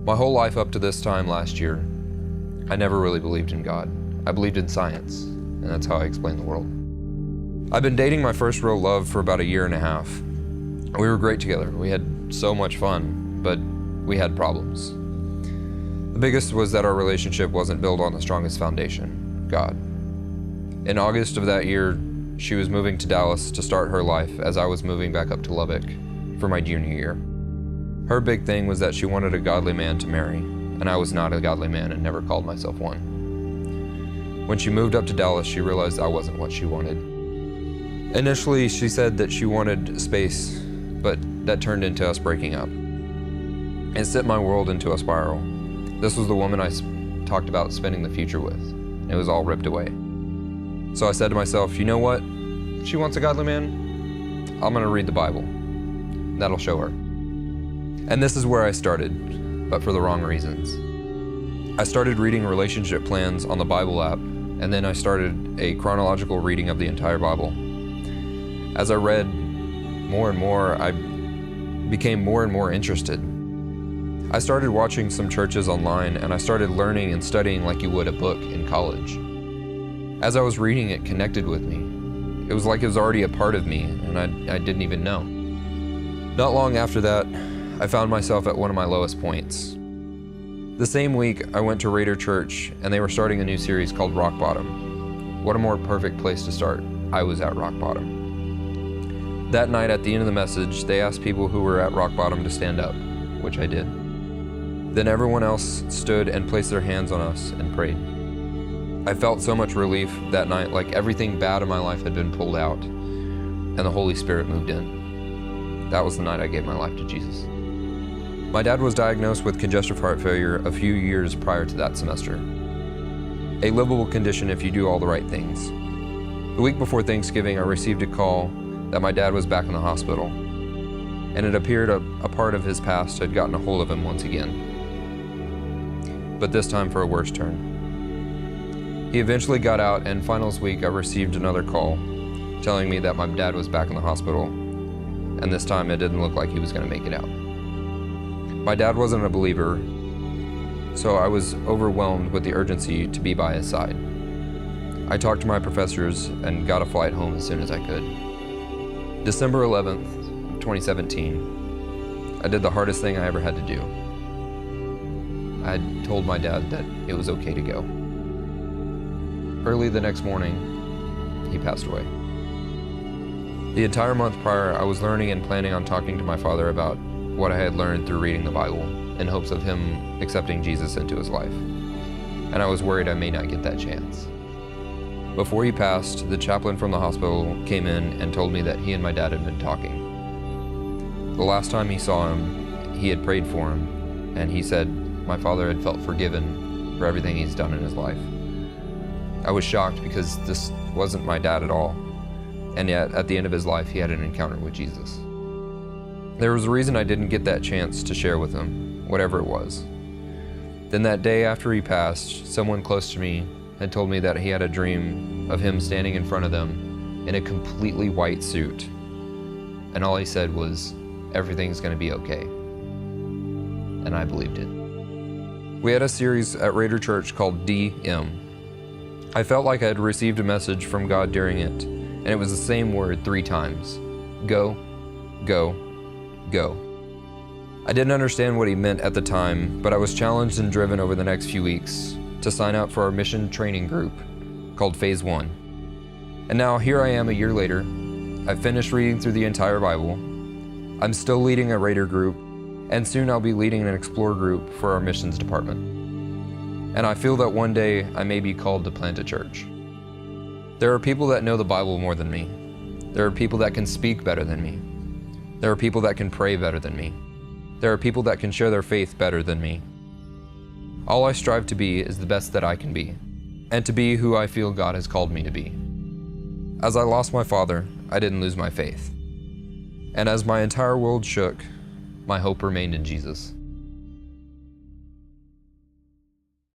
My whole life up to this time last year, I never really believed in God. I believed in science, and that's how I explain the world. I've been dating my first real love for about 1.5 years. We were great together. We had so much fun, but we had problems. The biggest was that our relationship wasn't built on the strongest foundation, God. In August of that year, she was moving to Dallas to start her life as I was moving back up to Lubbock for my junior year. Her big thing was that she wanted a godly man to marry, and I was not a godly man and never called myself one. When she moved up to Dallas, she realized I wasn't what she wanted. Initially, she said that she wanted space, but that turned into us breaking up. It sent my world into a spiral. This was the woman I talked about spending the future with. It was all ripped away. So I said to myself, you know what? She wants a godly man. I'm gonna read the Bible. That'll show her. And this is where I started, but for the wrong reasons. I started reading relationship plans on the Bible app, and then I started a chronological reading of the entire Bible. As I read more and more, I became more and more interested. I started watching some churches online, and I started learning and studying like you would a book in college. As I was reading, it connected with me. It was like it was already a part of me, and I didn't even know. Not long after that, I found myself at one of my lowest points. The same week, I went to Raider Church, and they were starting a new series called Rock Bottom. What a more perfect place to start. I was at rock bottom. That night, at the end of the message, they asked people who were at rock bottom to stand up, which I did. Then everyone else stood and placed their hands on us and prayed. I felt so much relief that night, like everything bad in my life had been pulled out, and the Holy Spirit moved in. That was the night I gave my life to Jesus. My dad was diagnosed with congestive heart failure a few years prior to that semester. A livable condition if you do all the right things. The week before Thanksgiving, I received a call that my dad was back in the hospital, and it appeared a part of his past had gotten a hold of him once again, but this time for a worse turn. He eventually got out, and finals week I received another call telling me that my dad was back in the hospital, and this time it didn't look like he was going to make it out. My dad wasn't a believer, so I was overwhelmed with the urgency to be by his side. I talked to my professors and got a flight home as soon as I could. December 11th, 2017, I did the hardest thing I ever had to do. I had told my dad that it was okay to go. Early the next morning, he passed away. The entire month prior, I was learning and planning on talking to my father about what I had learned through reading the Bible in hopes of him accepting Jesus into his life. And I was worried I may not get that chance. Before he passed, the chaplain from the hospital came in and told me that he and my dad had been talking. The last time he saw him, he had prayed for him, and he said my father had felt forgiven for everything he's done in his life. I was shocked because this wasn't my dad at all, and yet at the end of his life, he had an encounter with Jesus. There was a reason I didn't get that chance to share with him, whatever it was. Then that day after he passed, someone close to me had told me that he had a dream of him standing in front of them in a completely white suit. And all he said was, "Everything's gonna be okay." And I believed it. We had a series at Raider Church called DM. I felt like I had received a message from God during it, and it was the same word 3 times. Go, go, go. I didn't understand what he meant at the time, but I was challenged and driven over the next few weeks to sign up for our mission training group called Phase 1. And now here I am a year later. I've finished reading through the entire Bible. I'm still leading a Raider group, and soon I'll be leading an Explore group for our missions department. And I feel that one day I may be called to plant a church. There are people that know the Bible more than me. There are people that can speak better than me. There are people that can pray better than me. There are people that can share their faith better than me. All I strive to be is the best that I can be, and to be who I feel God has called me to be. As I lost my father, I didn't lose my faith. And as my entire world shook, my hope remained in Jesus.